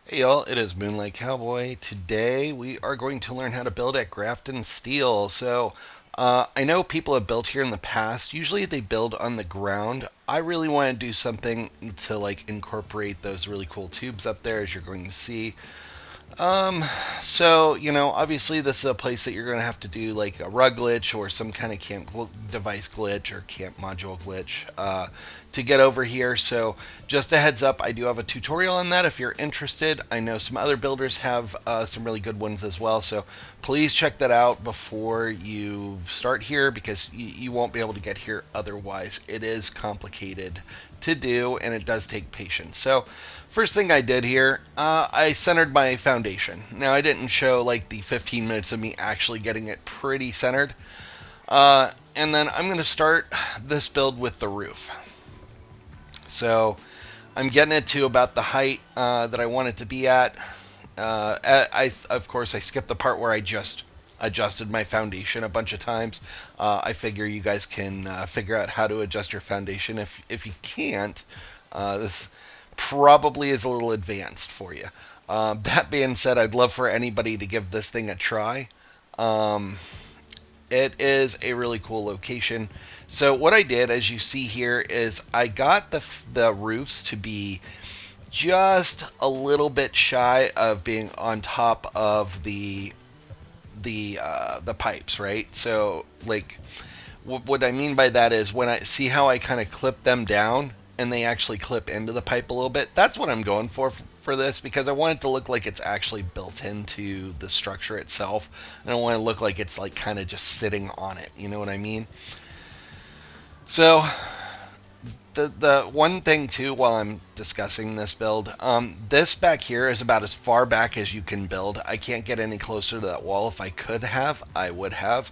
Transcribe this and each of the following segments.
Hey y'all, it is Moonlight Cowboy. Today we are going to learn how to build at Grafton Steel. I know people have built here in the past. Usually they build on the ground. I really want to do something to like incorporate those really cool tubes up there, as you're going to see. Um, obviously this is a place that you're going to have to do like a rug glitch or some kind of camp device glitch or camp module glitch to get over here. So just a heads up, I do have a tutorial on that if you're interested. I know some other builders have some really good ones as well. So please check that out before you start here because you won't be able to get here otherwise. It is complicated to do and it does take patience. So first thing I did here, I centered my foundation. Now I didn't show like the 15 minutes of me actually getting it pretty centered. And then I'm going to start this build with the roof. So I'm getting it to about the height that I want it to be at. Of course, I skipped the part where I just adjusted my foundation a bunch of times. I figure you guys can figure out how to adjust your foundation. If you can't, this probably is a little advanced for you. That being said, I'd love for anybody to give this thing a try. Um, it is a really cool location. So what I did, as you see here, is I got the roofs to be just a little bit shy of being on top of the pipes, right? So like what I mean by that is when I see how I kind of clip them down and they actually clip into the pipe a little bit. That's what I'm going for this because I want it to look like it's actually built into the structure itself. I don't want it to look like it's like kind of just sitting on it. You know what I mean? So the one thing too, while I'm discussing this build, this back here is about as far back as you can build. I can't get any closer to that wall. If I could have, I would have.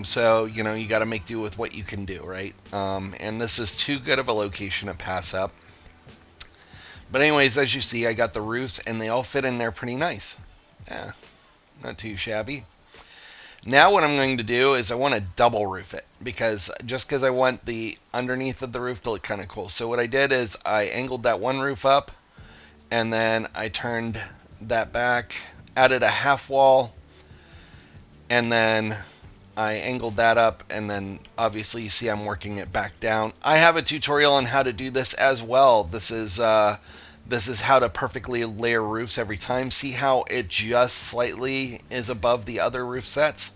So you got to make do with what you can do, right? And this is too good of a location to pass up. But anyways, as you see, I got the roofs, and they all fit in there pretty nice. Yeah, not too shabby. Now what I'm going to do is I want to double roof it because I want the underneath of the roof to look kind of cool. So what I did is I angled that one roof up and then I turned that back, added a half wall, and then I angled that up, and then obviously you see I'm working it back down. I have a tutorial on how to do this as well. This is how to perfectly layer roofs every time. See how it just slightly is above the other roof sets?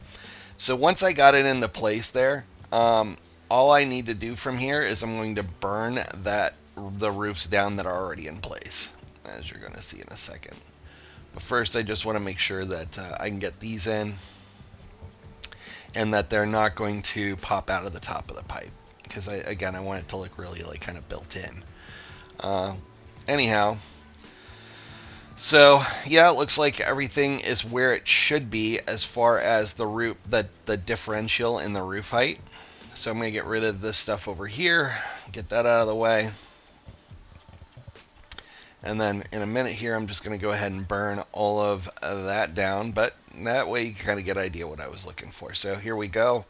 So once I got it into place there, all I need to do from here is I'm going to burn the roofs down that are already in place, as you're going to see in a second. But first I just want to make sure that I can get these in and that they're not going to pop out of the top of the pipe because I want it to look really like kind of built in. Anyhow, so yeah, it looks like everything is where it should be as far as the roof, the differential in the roof height. So I'm going to get rid of this stuff over here, get that out of the way. And then in a minute here, I'm just going to go ahead and burn all of that down. But that way you kind of get an idea what I was looking for. So here we go.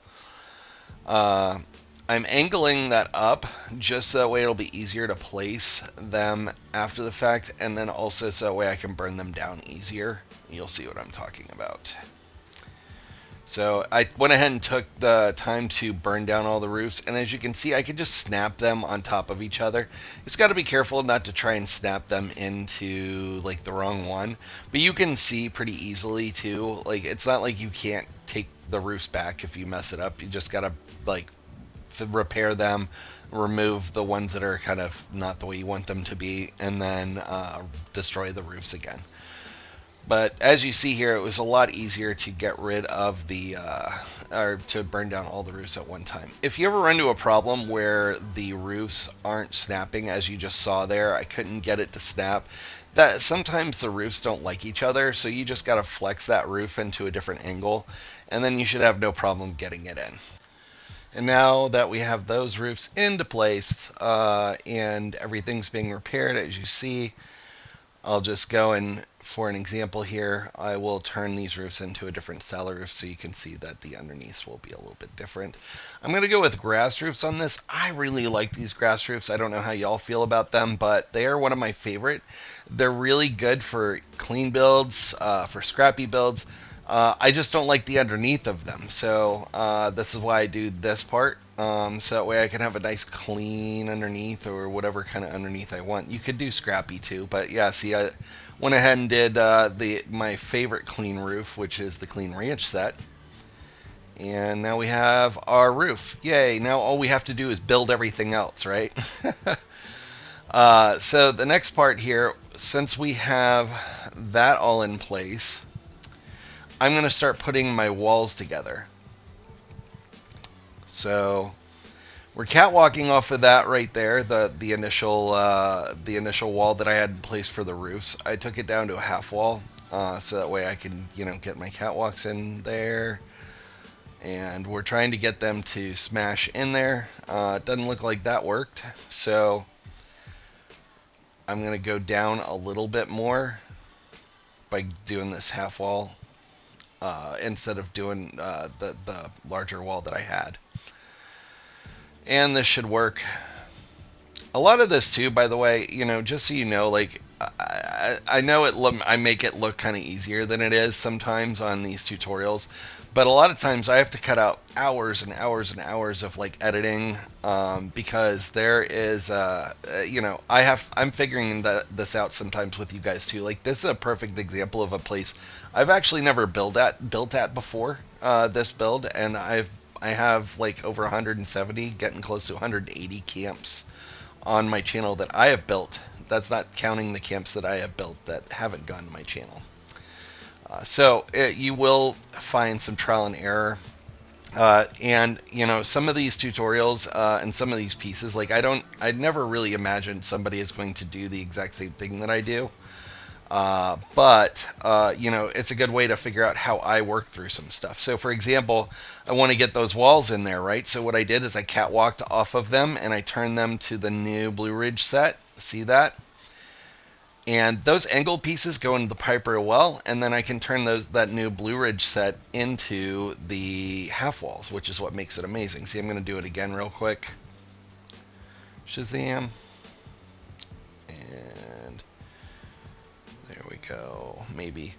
I'm angling that up just so that way it'll be easier to place them after the fact, and then also so that way I can burn them down easier. You'll see what I'm talking about. So I went ahead and took the time to burn down all the roofs, and as you can see, I can just snap them on top of each other. It's got to be careful not to try and snap them into like the wrong one, but you can see pretty easily too. Like it's not like you can't take the roofs back if you mess it up. You just got to like repair them, remove the ones that are kind of not the way you want them to be, and then destroy the roofs again. But as you see here, it was a lot easier to get rid of or to burn down all the roofs at one time. If you ever run into a problem where the roofs aren't snapping, as you just saw there, I couldn't get it to snap, that sometimes the roofs don't like each other, so you just got to flex that roof into a different angle, and then you should have no problem getting it in. And now that we have those roofs into place and everything's being repaired, as you see, I'll just go and for an example here, I will turn these roofs into a different style roof so you can see that the underneath will be a little bit different. I'm going to go with grass roofs on this. I really like these grass roofs. I don't know how y'all feel about them, but they are one of my favorite. They're really good for clean builds, for scrappy builds. I just don't like the underneath of them, so this is why I do this part, so that way I can have a nice clean underneath or whatever kind of underneath I want. You could do scrappy too, but yeah, see, I went ahead and did my favorite clean roof, which is the Clean Ranch set. And now we have our roof. Yay, now all we have to do is build everything else, right? So the next part here, since we have that all in place, I'm going to start putting my walls together. So we're catwalking off of that right there, the initial wall that I had in place for the roofs. I took it down to a half wall, so that way I can get my catwalks in there. And we're trying to get them to smash in there. It doesn't look like that worked, so I'm going to go down a little bit more by doing this half wall. Instead of doing the larger wall that I had. And this should work. A lot of this too, by the way, just so you know, like I know I make it look kind of easier than it is sometimes on these tutorials, but a lot of times I have to cut out hours and hours and hours of like editing because there is I'm figuring this out sometimes with you guys too. Like this is a perfect example of a place I've actually never built at before, this build, and I have like over 170, getting close to 180 camps on my channel that I have built. That's not counting the camps that I have built that haven't gone to my channel. So you will find some trial and error. And some of these tutorials and some of these pieces, like I'd never really imagined somebody is going to do the exact same thing that I do. But it's a good way to figure out how I work through some stuff. So for example, I want to get those walls in there, right? So what I did is I catwalked off of them and I turned them to the new Blue Ridge set. See that? And those angle pieces go into the pipe real well, and then I can turn that new Blue Ridge set into the half walls, which is what makes it amazing. See, I'm going to do it again real quick. Shazam. And there we go. Maybe.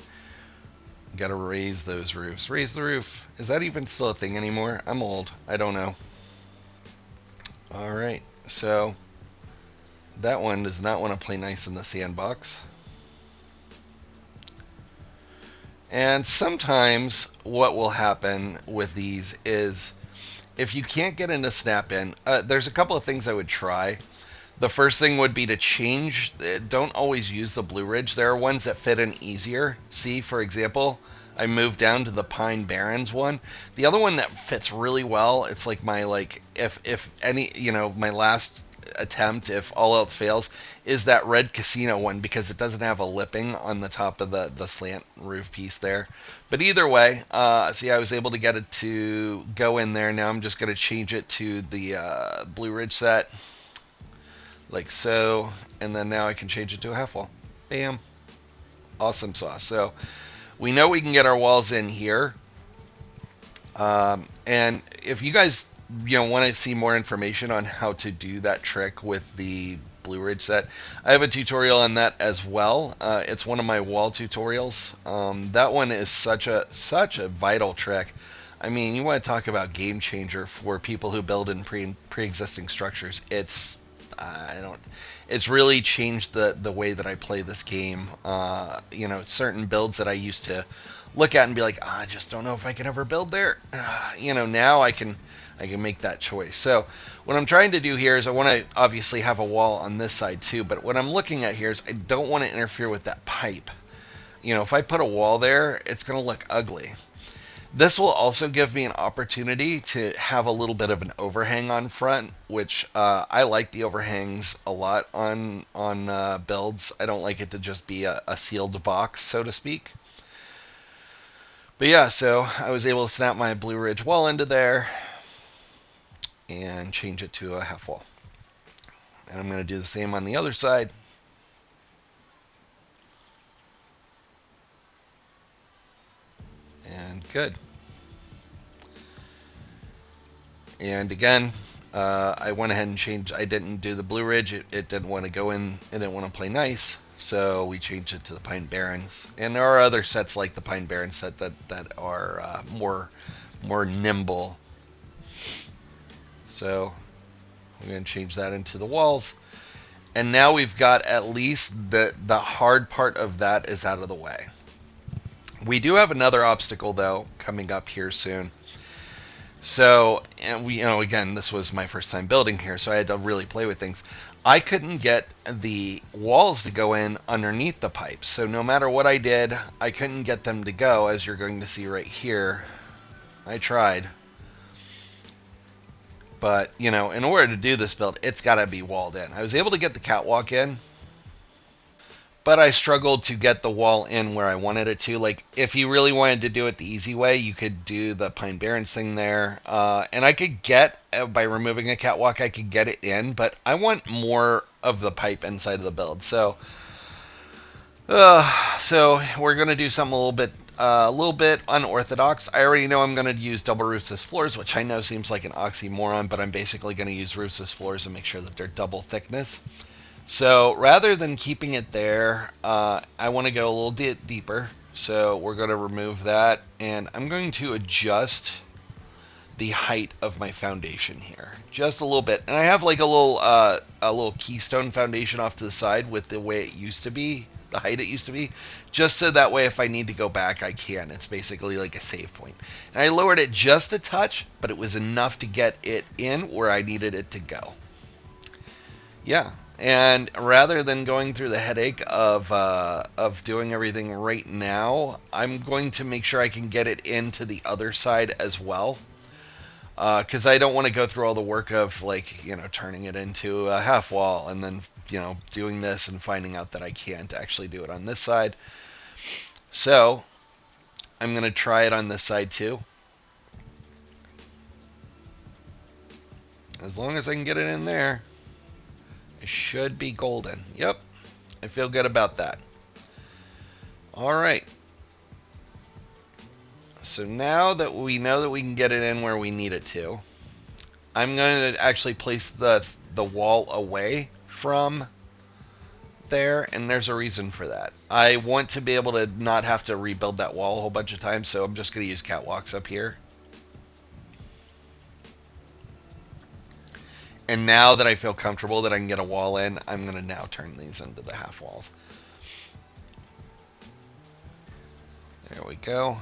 Got to raise those roofs. Raise the roof. Is that even still a thing anymore? I'm old. I don't know. All right. So that one does not want to play nice in the sandbox. And sometimes what will happen with these is if you can't get into snap in, there's a couple of things I would try. The first thing would be to change, don't always use the Blue Ridge. There are ones that fit in easier. See, for example, I moved down to the Pine Barrens one. The other one that fits really well, it's like my, if any, my last attempt, if all else fails, is that red casino one because it doesn't have a lipping on the top of the slant roof piece there. But either way, see, I was able to get it to go in there. Now I'm just going to change it to the Blue Ridge set. Like so, and then now I can change it to a half wall. Bam. Awesome sauce. So we know we can get our walls in here. And if you guys want to see more information on how to do that trick with the Blue Ridge set, I have a tutorial on that as well. It's one of my wall tutorials. That one is such a vital trick. I mean, you want to talk about game changer for people who build in pre-existing structures. It's really changed the way that I play this game. Certain builds that I used to look at and be like, I just don't know if I can ever build there. Now I can make that choice. So what I'm trying to do here is I want to obviously have a wall on this side too, but what I'm looking at here is I don't want to interfere with that pipe. If I put a wall there, it's going to look ugly. This will also give me an opportunity to have a little bit of an overhang on front, which I like the overhangs a lot on builds. I don't like it to just be a sealed box, so to speak. But yeah, so I was able to snap my Blue Ridge wall into there and change it to a half wall. And I'm going to do the same on the other side. Good. And again, I went ahead and changed. I didn't do the Blue Ridge. It didn't want to go in. It didn't want to play nice. So we changed it to the Pine Barrens. And there are other sets like the Pine Barrens set that are more nimble. So I'm going to change that into the walls. And now we've got at least the hard part of that is out of the way. We do have another obstacle though coming up here soon. So, and we, again, this was my first time building here, so I had to really play with things. I couldn't get the walls to go in underneath the pipes. So no matter what I did, I couldn't get them to go, as you're going to see right here. I tried. But, in order to do this build, it's got to be walled in. I was able to get the catwalk in, but I struggled to get the wall in where I wanted it to. Like, if you really wanted to do it the easy way, you could do the Pine Barrens thing there. And I could get, by removing a catwalk, I could get it in, but I want more of the pipe inside of the build. So we're going to do something a little bit unorthodox. I already know I'm going to use double roofs as floors, which I know seems like an oxymoron, but I'm basically going to use roofs as floors and make sure that they're double thickness. So rather than keeping it there, I want to go a little bit deeper. So we're going to remove that, and I'm going to adjust the height of my foundation here just a little bit. And I have like a little keystone foundation off to the side with the way it used to be, the height it used to be, just so that way if I need to go back, I can. It's basically like a save point. And I lowered it just a touch, but it was enough to get it in where I needed it to go. Yeah. And rather than going through the headache of doing everything right now, I'm going to make sure I can get it into the other side as well. Because I don't want to go through all the work of, like, turning it into a half wall and then, doing this and finding out that I can't actually do it on this side. So I'm going to try it on this side too. As long as I can get it in there. It should be golden. Yep. I feel good about that. All right. So now that we know that we can get it in where we need it to, I'm going to actually place the wall away from there, and there's a reason for that. I want to be able to not have to rebuild that wall a whole bunch of times, so I'm just going to use catwalks up here. And now that I feel comfortable that I can get a wall in, I'm going to now turn these into the half walls. There we go.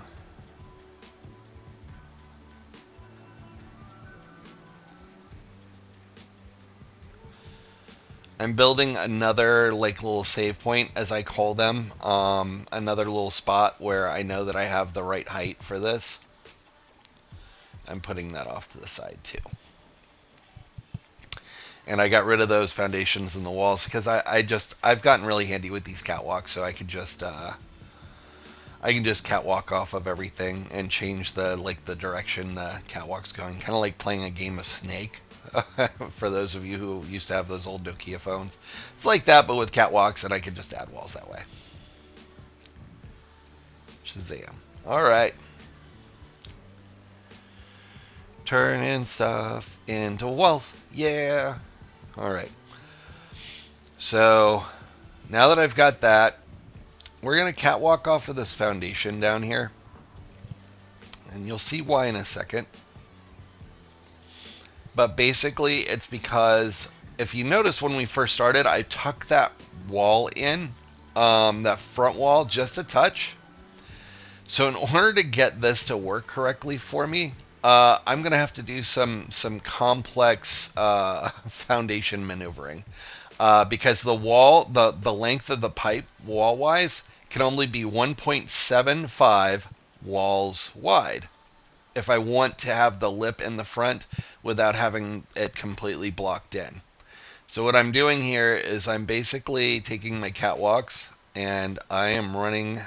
I'm building another little save point, as I call them. Another little spot where I know that I have the right height for this. I'm putting that off to the side too. And I got rid of those foundations in the walls because I've gotten really handy with these catwalks, so I can just catwalk off of everything and change the direction the catwalk's going, kind of like playing a game of Snake. For those of you who used to have those old Nokia phones, it's like that, but with catwalks, and I can just add walls that way. Shazam! All right. Turning stuff into walls. Yeah. All right. So now that I've got that, we're going to catwalk off of this foundation down here. And you'll see why in a second. But basically, it's because if you notice when we first started, I tucked that wall in, that front wall, just a touch. So in order to get this to work correctly for me, I'm going to have to do some complex foundation maneuvering because the wall, the length of the pipe wall-wise can only be 1.75 walls wide if I want to have the lip in the front without having it completely blocked in. So what I'm doing here is I'm basically taking my catwalks and I am running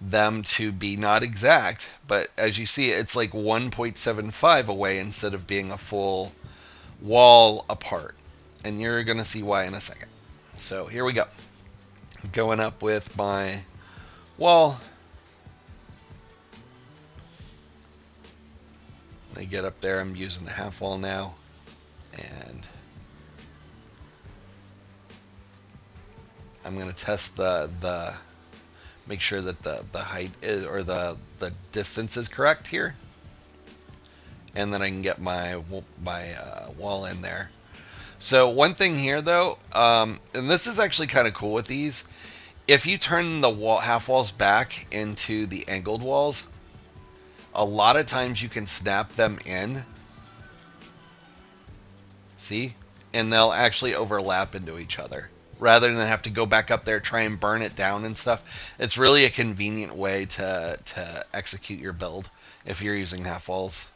them to be not exact, but as you see, it's like 1.75 away instead of being a full wall apart. And you're going to see why in a second. So here we go. Going up with my wall. I get up there, I'm using the half wall now, and I'm going to test the make sure that the height is, or the distance is correct here, and then I can get my wall in there. So one thing here though, and this is actually kind of cool with these, if you turn the half walls back into the angled walls, a lot of times you can snap them in, see, and they'll actually overlap into each other rather than have to go back up there, try and burn it down and stuff. It's really a convenient way to execute your build if you're using half walls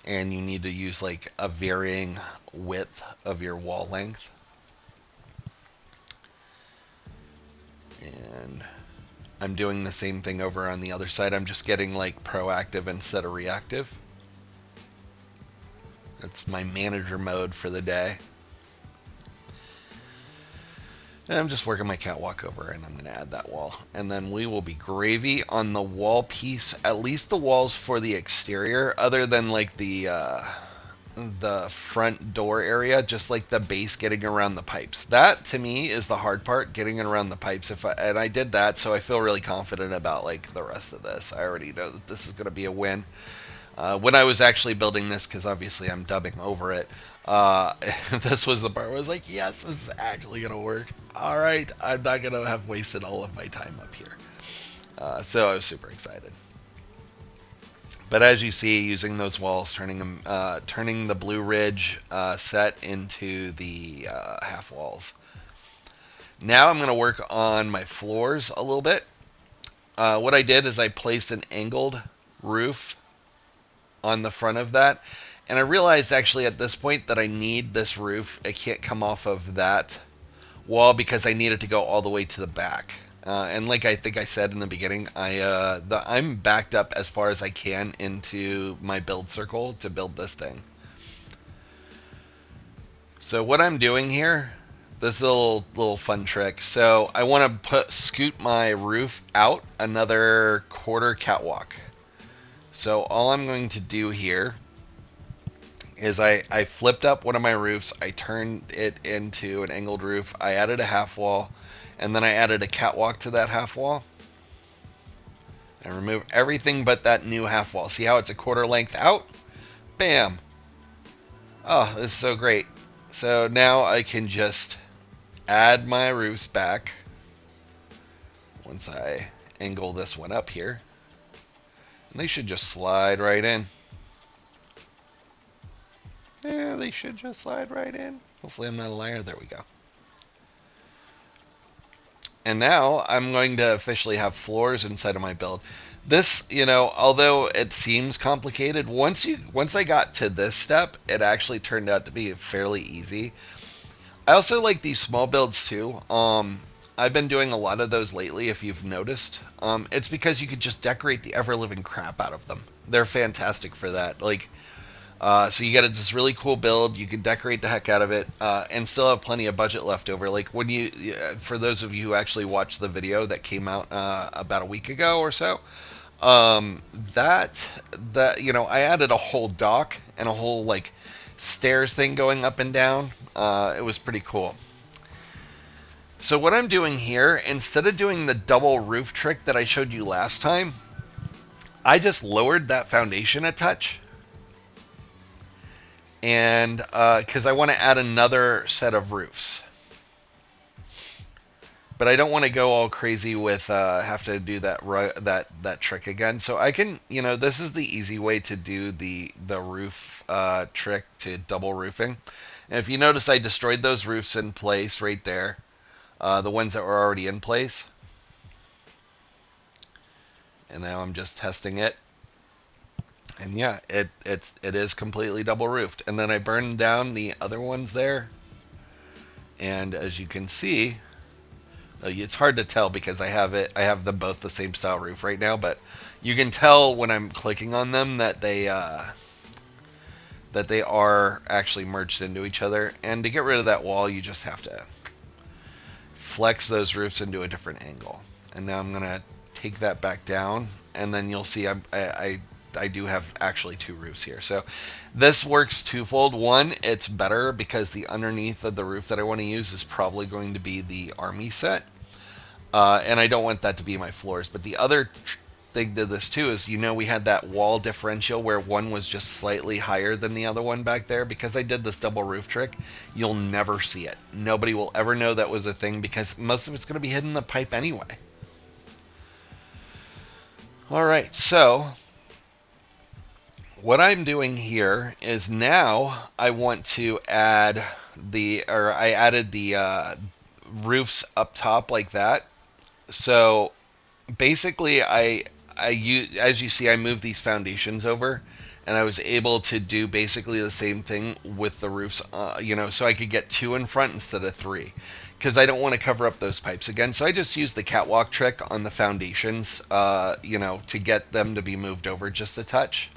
and you need to use like a varying width of your wall length. And I'm doing the same thing over on the other side. I'm just getting like proactive instead of reactive. That's my manager mode for the day. And I'm just working my catwalk over, and I'm going to add that wall. And then we will be gravy on the wall piece, at least the walls for the exterior, other than like the front door area, just like the base getting around the pipes. That to me is the hard part, getting around the pipes. And I did that, so I feel really confident about like the rest of this. I already know that this is going to be a win. When I was actually building this, because obviously I'm dubbing over it, this was the part where I was like, yes, this is actually going to work. All right, I'm not going to have wasted all of my time up here. So I was super excited. But as you see, using those walls, turning the Blue Ridge set into the half walls. Now I'm going to work on my floors a little bit. What I did is I placed an angled roof on the front of that, and I realized actually at this point that I need this roof. It can't come off of that wall because I need it to go all the way to the back. And like I think I said in the beginning, I'm backed up as far as I can into my build circle to build this thing. So what I'm doing here, this is a little fun trick. So I want to scoot my roof out another quarter catwalk. So all I'm going to do here is I flipped up one of my roofs. I turned it into an angled roof. I added a half wall, and then I added a catwalk to that half wall. I remove everything but that new half wall. See how it's a quarter length out? Bam! Oh, this is so great. So now I can just add my roofs back once I angle this one up here. And they should just slide right in. Yeah, they should just slide right in. Hopefully I'm not a liar. There we go. And now I'm going to officially have floors inside of my build. This, although it seems complicated, once I got to this step, it actually turned out to be fairly easy. I also like these small builds too. I've been doing a lot of those lately, if you've noticed. It's because you could just decorate the ever-living crap out of them. They're fantastic for that. So you get this really cool build, you can decorate the heck out of it, and still have plenty of budget left over. Like when for those of you who actually watched the video that came out about a week ago or so, I added a whole dock and a whole stairs thing going up and down. It was pretty cool. So what I'm doing here, instead of doing the double roof trick that I showed you last time, I just lowered that foundation a touch. And because I want to add another set of roofs. But I don't want to go all crazy with have to do that trick again. So I can, this is the easy way to do the roof trick to double roofing. And if you notice, I destroyed those roofs in place right there. The ones that were already in place. And now I'm just testing it. And yeah, it is completely double roofed. And then I burned down the other ones there. And as you can see, it's hard to tell because I have them both the same style roof right now, but you can tell when I'm clicking on them that they are actually merged into each other. And to get rid of that wall, you just have to flex those roofs into a different angle. And now I'm gonna take that back down, and then you'll see I I do have actually two roofs here. So this works twofold. One, it's better because the underneath of the roof that I want to use is probably going to be the army set. And I don't want that to be my floors. But the other thing to this too is, we had that wall differential where one was just slightly higher than the other one back there. Because I did this double roof trick, you'll never see it. Nobody will ever know that was a thing because most of it's going to be hidden in the pipe anyway. All right, so what I'm doing here is now I want to add I added the roofs up top like that. So basically, as you see, I moved these foundations over, and I was able to do basically the same thing with the roofs, so I could get two in front instead of three, because I don't want to cover up those pipes again. So I just used the catwalk trick on the foundations, to get them to be moved over just a touch.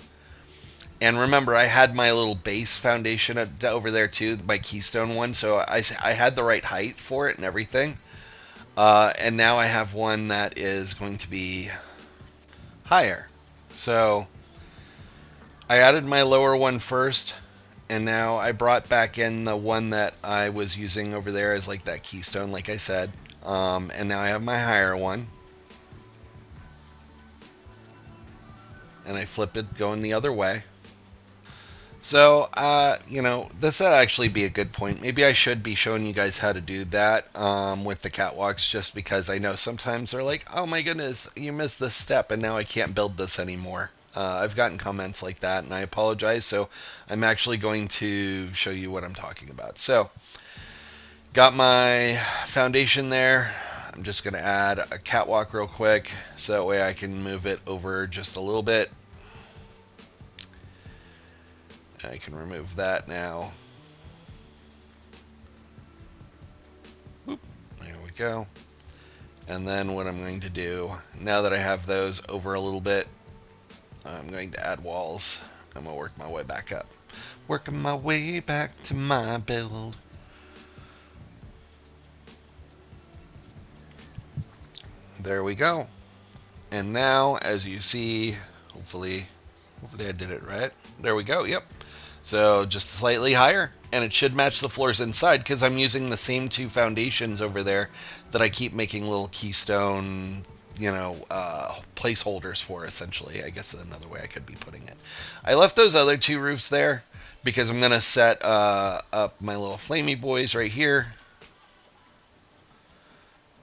And remember, I had my little base foundation over there too, my keystone one, so I had the right height for it and everything. And now I have one that is going to be higher. So I added my lower one first, and now I brought back in the one that I was using over there as like that keystone, like I said. And now I have my higher one. And I flip it going the other way. So, this will actually be a good point. Maybe I should be showing you guys how to do that with the catwalks, just because I know sometimes they're like, oh my goodness, you missed this step and now I can't build this anymore. I've gotten comments like that, and I apologize. So I'm actually going to show you what I'm talking about. So, got my foundation there. I'm just going to add a catwalk real quick, so that way I can move it over just a little bit. I can remove that now. Whoop, there we go. And then what I'm going to do, now that I have those over a little bit, I'm going to add walls. I'm going to work my way back up. Working my way back to my build. There we go. And now, as you see, hopefully I did it right. There we go, yep. So just slightly higher, and it should match the floors inside because I'm using the same two foundations over there that I keep making little keystone, placeholders for, essentially. I guess is another way I could be putting it. I left those other two roofs there because I'm going to set up my little flamey boys right here.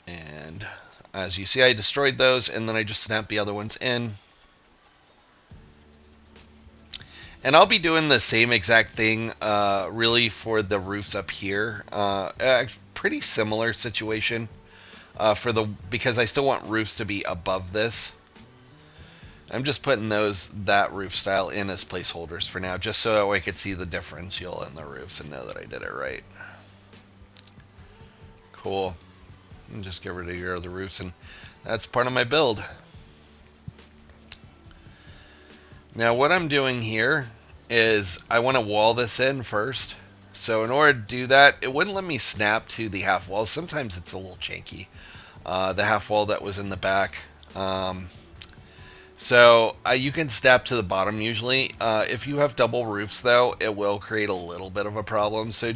And as you see, I destroyed those, and then I just snapped the other ones in. And I'll be doing the same exact thing, really, for the roofs up here. Pretty similar situation because I still want roofs to be above this. I'm just putting that roof style in as placeholders for now, just so I could see the differential in the roofs and know that I did it right. Cool. And just get rid of your other roofs, and that's part of my build. Now what I'm doing here is I want to wall this in first. So in order to do that, it wouldn't let me snap to the half wall. Sometimes it's a little janky, the half wall that was in the back. So you can snap to the bottom usually. If you have double roofs though, it will create a little bit of a problem. So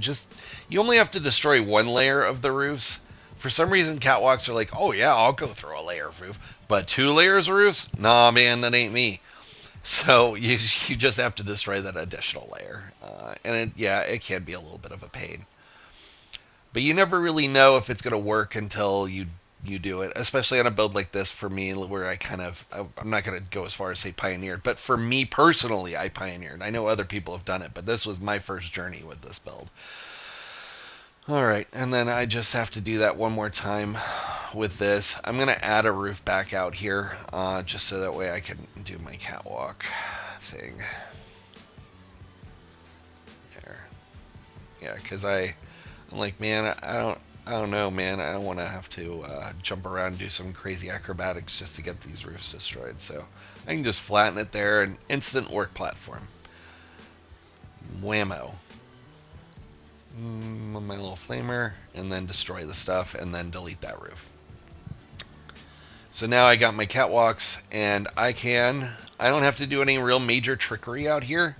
you only have to destroy one layer of the roofs. For some reason, catwalks are like, oh yeah, I'll go through a layer of roof. But 2 layers of roofs? Nah, man, that ain't me. So you just have to destroy that additional layer. And it can be a little bit of a pain. But you never really know if it's going to work until you do it, especially on a build like this for me, where I'm not going to go as far as say pioneered, but for me personally, I pioneered. I know other people have done it, but this was my first journey with this build. All right, and then I just have to do that one more time with this. I'm going to add a roof back out here, just so that way I can do my catwalk thing. There. Yeah, because I'm like, man, I don't know, man. I don't want to have to jump around and do some crazy acrobatics just to get these roofs destroyed. So I can just flatten it there, and instant work platform. Whammo. My little flamer, and then destroy the stuff, and then delete that roof. So now I got my catwalks, and I don't have to do any real major trickery out here,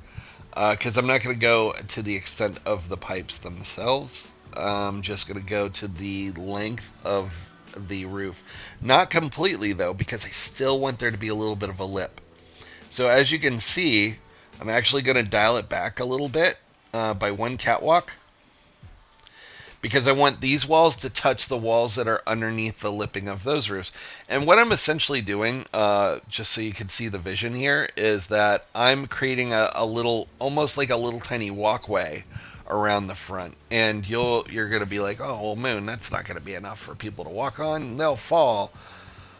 because I'm not going to go to the extent of the pipes themselves. I'm just going to go to the length of the roof. Not completely, though, because I still want there to be a little bit of a lip. So as you can see, I'm actually going to dial it back a little bit by one catwalk, because I want these walls to touch the walls that are underneath the lipping of those roofs. And what I'm essentially doing, just so you can see the vision here, is that I'm creating a little, almost like a little tiny walkway around the front. And you're going to be like, oh, well, Moon, that's not going to be enough for people to walk on. They'll fall.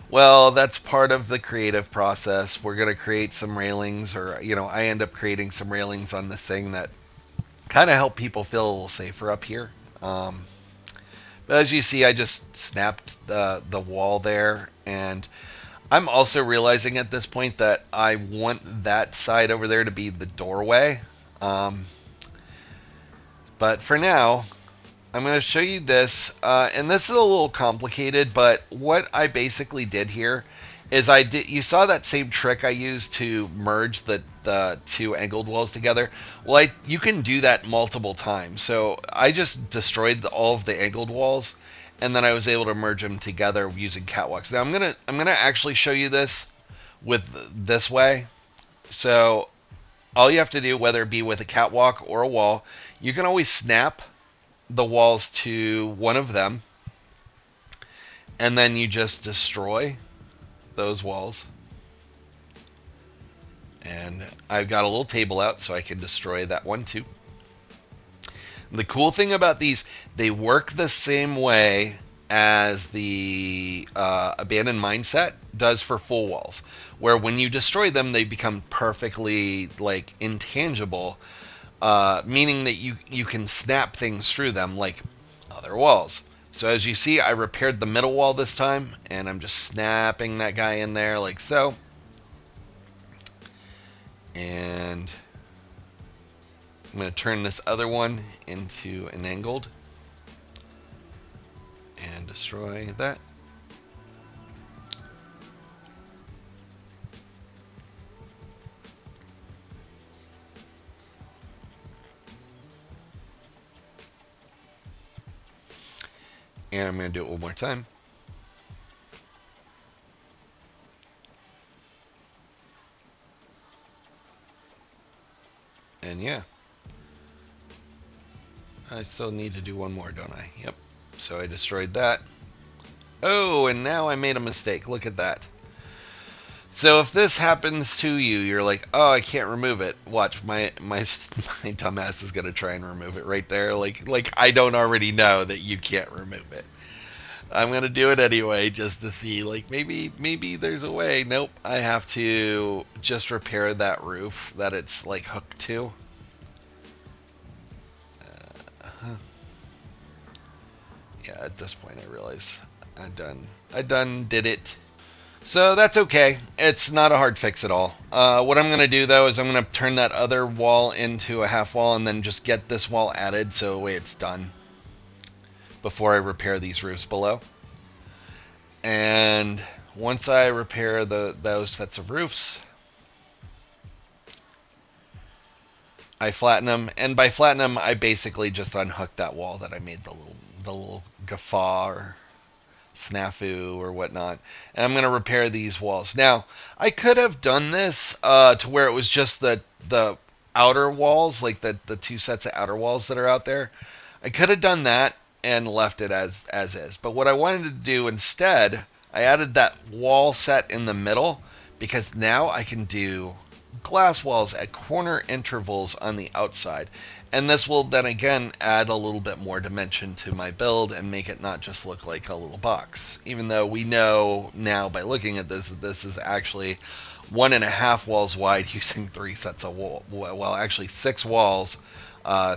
Well, that's part of the creative process. We're going to create some railings, or, I end up creating some railings on this thing that kind of help people feel a little safer up here. But as you see, I just snapped the wall there, and I'm also realizing at this point that I want that side over there to be the doorway. But for now, I'm going to show you this, and this is a little complicated, but what I basically did here is you saw that same trick I used to merge the two angled walls together. Well, you can do that multiple times. So I just destroyed all of the angled walls, and then I was able to merge them together using catwalks. Now I'm gonna actually show you this with this way. So all you have to do, whether it be with a catwalk or a wall, you can always snap the walls to one of them, and then you just destroy those walls. And I've got a little table out so I can destroy that one too. The cool thing about these, they work the same way as the abandoned mindset does for full walls, where when you destroy them, they become perfectly intangible, meaning that you can snap things through them like other walls. So as you see, I repaired the middle wall this time, and I'm just snapping that guy in there like so. And I'm going to turn this other one into an angled and destroy that. And I'm going to do it one more time. And yeah. I still need to do one more, don't I? Yep. So I destroyed that. Oh, and now I made a mistake. Look at that. So if this happens to you, you're like, oh, I can't remove it. Watch, my dumbass is going to try and remove it right there. Like I don't already know that you can't remove it. I'm going to do it anyway just to see, maybe there's a way. Nope, I have to just repair that roof that it's hooked to. Yeah, at this point I realize I done did it. So that's okay. It's not a hard fix at all. What I'm going to do, though, is I'm going to turn that other wall into a half wall and then just get this wall added so that way it's done before I repair these roofs below. And once I repair those sets of roofs, I flatten them. And by flatten them, I basically just unhook that wall that I made the little guffaw or snafu or whatnot, and I'm going to repair these walls. Now, I could have done this to where it was just the outer walls, like the two sets of outer walls that are out there. I could have done that and left it as is. But what I wanted to do instead, I added that wall set in the middle, because now I can do glass walls at corner intervals on the outside. And this will then again add a little bit more dimension to my build and make it not just look like a little box. Even though we know now by looking at this that this is actually 1.5 walls wide using 3 sets of well, actually 6 walls,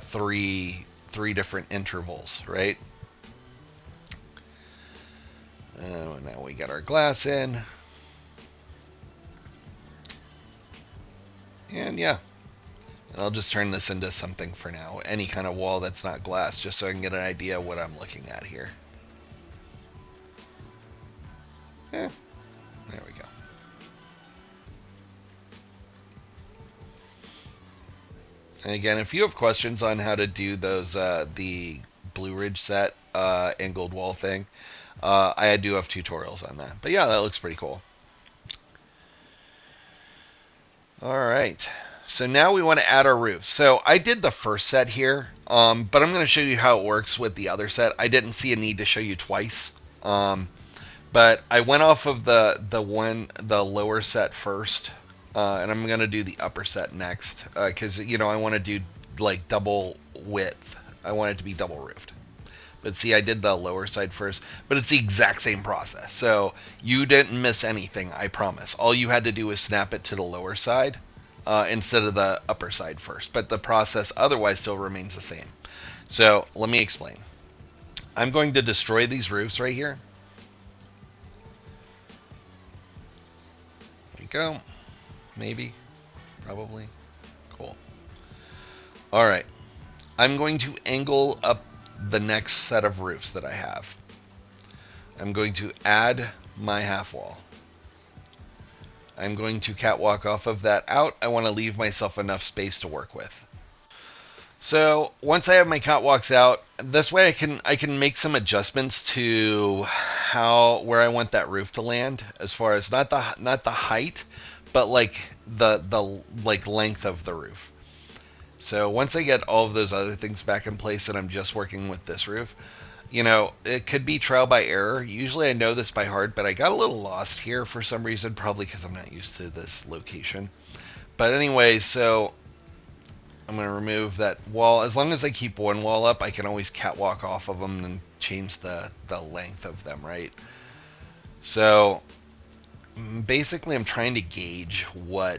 three different intervals, right? Now we got our glass in. And yeah. And I'll just turn this into something for now. Any kind of wall that's not glass, just so I can get an idea of what I'm looking at here. There we go. And again, if you have questions on how to do those, the Blue Ridge set and Gold Wall thing, I do have tutorials on that. But yeah, that looks pretty cool. All right. So now we want to add our roofs. So I did the first set here, but I'm going to show you how it works with the other set. I didn't see a need to show you twice. But I went off of the lower set first, and I'm gonna do the upper set next, because I want to do like double width. I want it to be double roofed. But see, I did the lower side first, but it's the exact same process. So you didn't miss anything, I promise. All you had to do was snap it to the lower side instead of the upper side first. But the process otherwise still remains the same. So let me explain. I'm going to destroy these roofs right here. Go. Maybe. Probably. Cool. Alright. I'm going to angle up the next set of roofs that I have. I'm going to add my half wall. I'm going to catwalk off of that out. I want to leave myself enough space to work with. So once I have my catwalks out, this way I can make some adjustments to where I want that roof to land, as far as not the height, but like the length of the roof. So once I get all of those other things back in place and I'm just working with this roof, it could be trial by error. Usually I know this by heart, but I got a little lost here for some reason, probably because I'm not used to this location. But anyway, so I'm going to remove that wall. As long as I keep one wall up, I can always catwalk off of them and change the length of them, right? So basically I'm trying to gauge where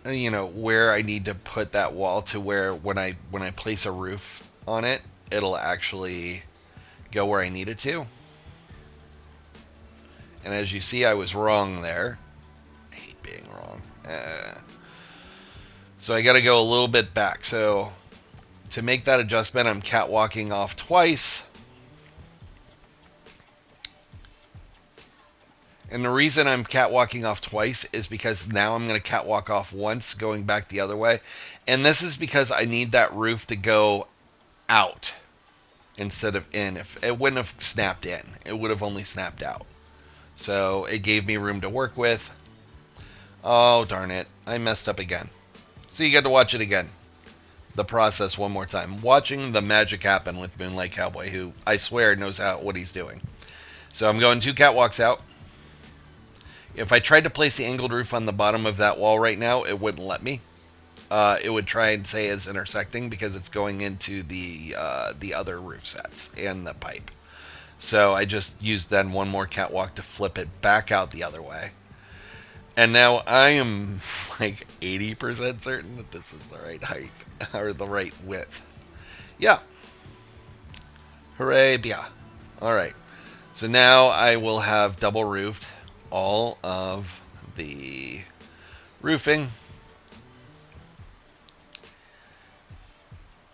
I need to put that wall to where when I place a roof on it, it'll actually go where I need it to. And as you see, I was wrong there. I hate being wrong. So I got to go a little bit back. So to make that adjustment, I'm catwalking off twice. And the reason I'm catwalking off twice is because now I'm going to catwalk off once, going back the other way. And this is because I need that roof to go out instead of in. If it wouldn't have snapped in, it would have only snapped out. So it gave me room to work with. Oh, darn it. I messed up again. So you get to watch it again. The process one more time. Watching the magic happen with Moonlight Cowboy, who I swear knows what he's doing. So I'm going 2 catwalks out. If I tried to place the angled roof on the bottom of that wall right now, it wouldn't let me. It would try and say it's intersecting because it's going into the other roof sets and the pipe. So I just used then one more catwalk to flip it back out the other way. And now I am like 80% certain that this is the right height or the right width. Yeah. Hooray, yeah. All right. So now I will have double roofed all of the roofing.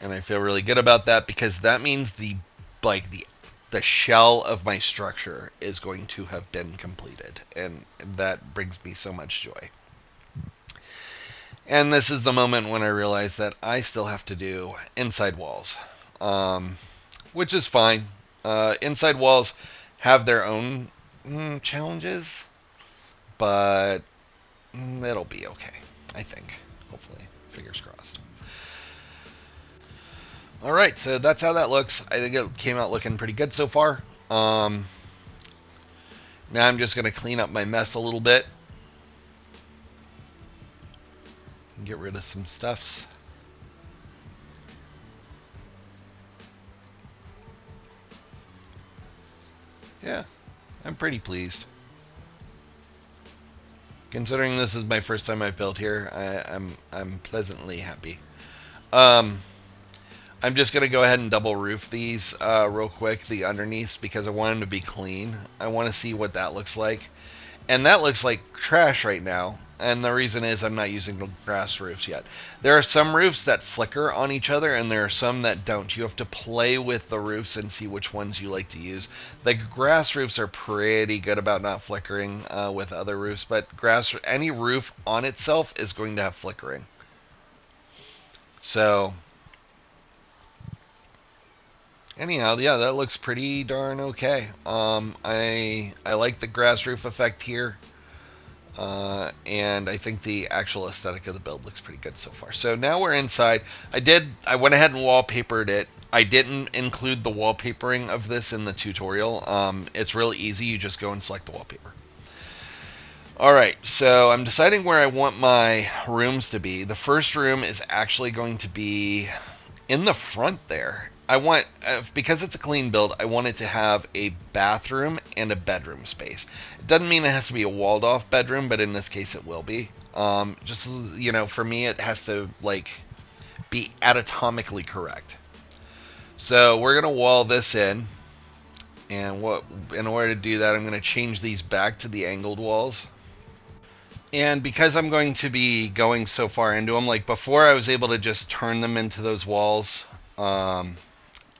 And I feel really good about that because that means the shell of my structure is going to have been completed, and that brings me so much joy. And this is the moment when I realize that I still have to do inside walls, which is fine. Inside walls have their own challenges, but it'll be okay, I think. Hopefully, fingers crossed. All right, so that's how that looks. I think it came out looking pretty good so far. Now I'm just going to clean up my mess a little bit. Get rid of some stuffs. Yeah, I'm pretty pleased. Considering this is my first time I've built here, I'm pleasantly happy. I'm just going to go ahead and double roof these real quick, the underneaths, because I want them to be clean. I want to see what that looks like. And that looks like trash right now. And the reason is I'm not using the grass roofs yet. There are some roofs that flicker on each other, and there are some that don't. You have to play with the roofs and see which ones you like to use. The grass roofs are pretty good about not flickering with other roofs, but any roof on itself is going to have flickering. So anyhow, yeah, that looks pretty darn okay. I like the grass roof effect here. And I think the actual aesthetic of the build looks pretty good so far. So now we're inside. I went ahead and wallpapered it. I didn't include the wallpapering of this in the tutorial. It's really easy. You just go and select the wallpaper. Alright, so I'm deciding where I want my rooms to be. The first room is actually going to be in the front there. Because it's a clean build, I want it to have a bathroom and a bedroom space. It doesn't mean it has to be a walled off bedroom, but in this case it will be. Just, for me it has to, be anatomically correct. So we're going to wall this in. And in order to do that, I'm going to change these back to the angled walls. And because I'm going to be going so far into them, like before I was able to just turn them into those walls,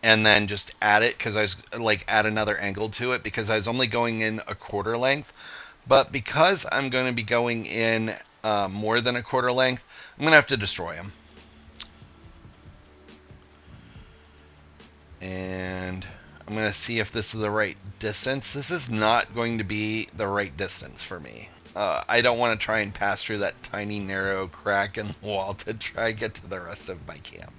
and then just add it, because I was add another angle to it, because I was only going in a quarter length. But because I'm going to be going in more than a quarter length, I'm going to have to destroy them. And I'm going to see if this is the right distance. This is not going to be the right distance for me. I don't want to try and pass through that tiny narrow crack in the wall to try and get to the rest of my camp.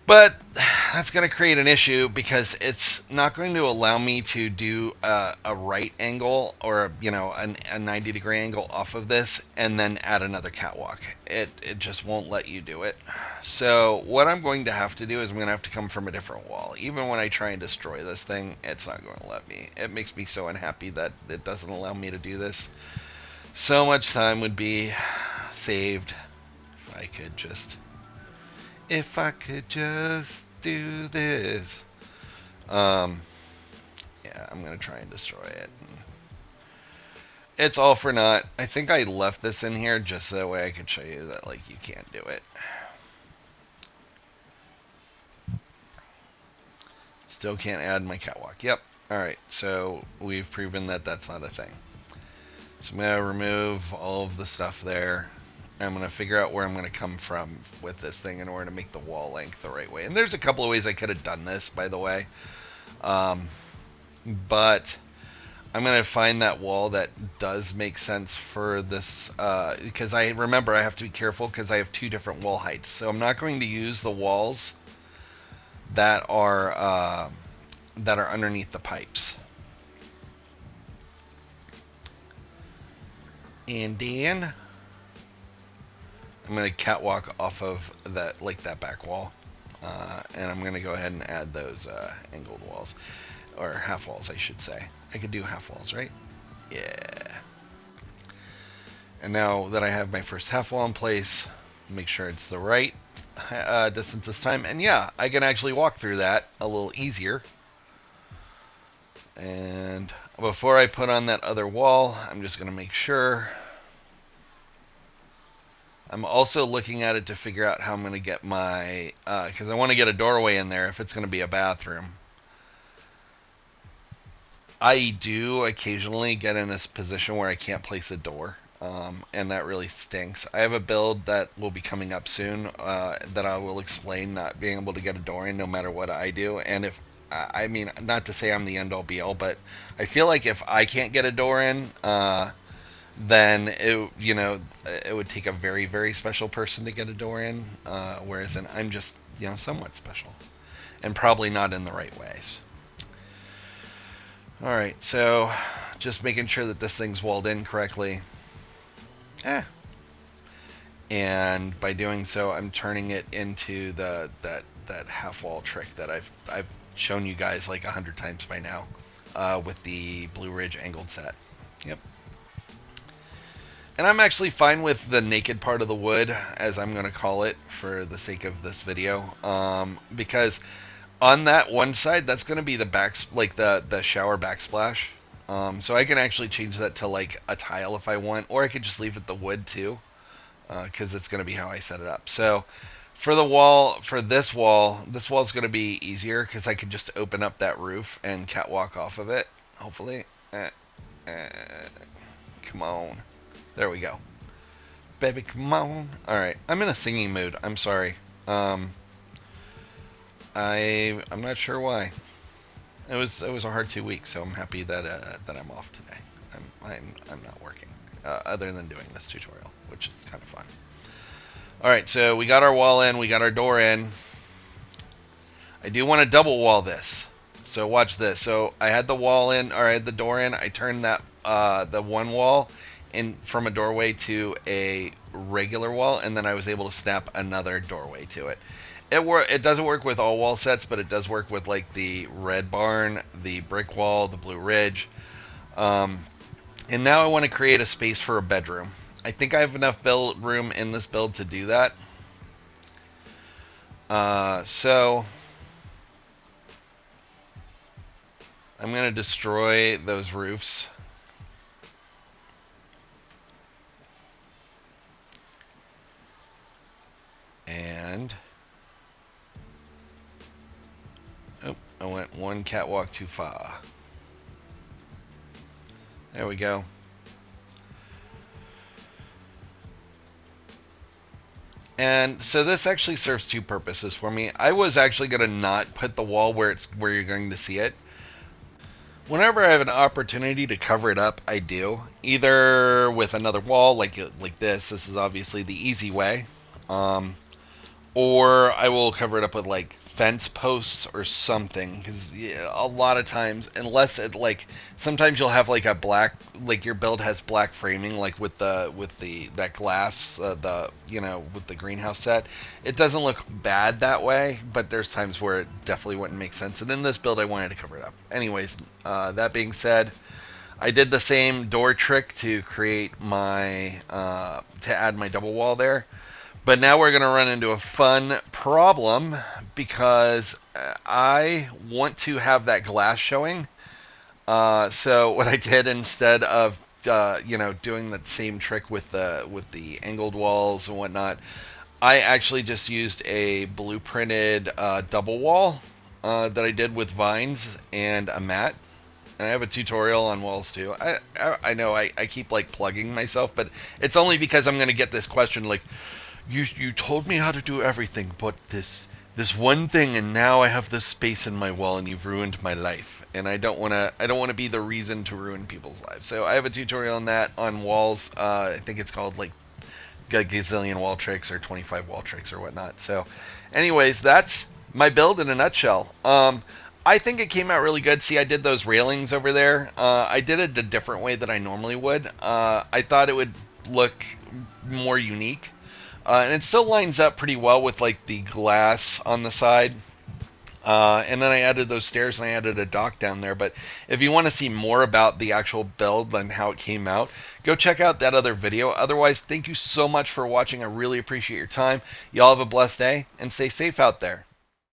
But that's going to create an issue because it's not going to allow me to do a right angle or a 90-degree angle off of this and then add another catwalk. It just won't let you do it. So what I'm going to have to do is I'm going to have to come from a different wall. Even when I try and destroy this thing, it's not going to let me. It makes me so unhappy that it doesn't allow me to do this. So much time would be saved if I could just... If I could just do this. Yeah, I'm going to try and destroy it. It's all for naught. I think I left this in here just so that way I could show you that, you can't do it. Still can't add my catwalk. Yep. Alright, so we've proven that that's not a thing. So I'm going to remove all of the stuff there. I'm going to figure out where I'm going to come from with this thing in order to make the wall length the right way. And there's a couple of ways I could have done this, by the way. But I'm going to find that wall that does make sense for this. Because I remember I have to be careful because I have two different wall heights. So I'm not going to use the walls that are underneath the pipes. And then... I'm going to catwalk off of that, that back wall. And I'm going to go ahead and add those angled walls. Or half walls, I should say. I could do half walls, right? Yeah. And now that I have my first half wall in place, make sure it's the right distance this time. And yeah, I can actually walk through that a little easier. And before I put on that other wall, I'm just going to make sure... I'm also looking at it to figure out how I'm going to get my... because I want to get a doorway in there if it's going to be a bathroom. I do occasionally get in this position where I can't place a door. And that really stinks. I have a build that will be coming up soon that I will explain not being able to get a door in no matter what I do. And if... I mean, not to say I'm the end-all be-all, but I feel like if I can't get a door in... then it would take a very, very special person to get a door in, whereas I'm just somewhat special, and probably not in the right ways. All right, so just making sure that this thing's walled in correctly. And by doing so, I'm turning it into that half wall trick that I've shown you guys 100 times by now with the Blue Ridge angled set. Yep. And I'm actually fine with the naked part of the wood, as I'm going to call it for the sake of this video, because on that one side, that's going to be the the shower backsplash. So I can actually change that to like a tile if I want, or I could just leave it the wood too, because it's going to be how I set it up. So for the wall, for this wall is going to be easier because I can just open up that roof and catwalk off of it, hopefully. Uh, Come on. There we go. Baby, come on. Alright, I'm in a singing mood. I'm sorry. I'm not sure why. It was a hard 2 weeks, so I'm happy that that I'm off today. I'm not working, other than doing this tutorial, which is kind of fun. All right, so we got our wall in, we got our door in. I do want to double wall this, so watch this. So I had the wall in, or I had the door in. I turned that the one wall in from a doorway to a regular wall, and then I was able to snap another doorway to it. It doesn't work with all wall sets, but it does work with like the red barn, the brick wall, the blue ridge. And now I want to create a space for a bedroom. I think I have enough room in this build to do that. So I'm going to destroy those roofs. And oh, I went one catwalk too far. There we go. And so this actually serves two purposes for me. I was actually going to not put the wall where you're going to see it. Whenever I have an opportunity to cover it up, I do. Either with another wall like this. This is obviously the easy way. Or I will cover it up with like fence posts or something, because a lot of times, unless it like, sometimes you'll have like a black, like your build has black framing, like with that glass, with the greenhouse set. It doesn't look bad that way, but there's times where it definitely wouldn't make sense. And in this build, I wanted to cover it up. Anyways, that being said, I did the same door trick to create my to add my double wall there. But now we're going to run into a fun problem because I want to have that glass showing. So what I did, instead of doing that same trick with the angled walls and whatnot, I actually just used a blueprinted double wall that I did with vines and a mat. And I have a tutorial on walls too. I know I keep like plugging myself, but it's only because I'm going to get this question like, You told me how to do everything, but this one thing, and now I have this space in my wall, and you've ruined my life. And I don't want to be the reason to ruin people's lives. So I have a tutorial on that on walls. I think it's called like a gazillion wall tricks or 25 wall tricks or whatnot. So, anyways, that's my build in a nutshell. I think it came out really good. See, I did those railings over there. I did it a different way than I normally would. I thought it would look more unique. And it still lines up pretty well with like the glass on the side. And then I added those stairs and I added a dock down there. But if you want to see more about the actual build and how it came out, go check out that other video. Otherwise, thank you so much for watching. I really appreciate your time. Y'all have a blessed day and stay safe out there.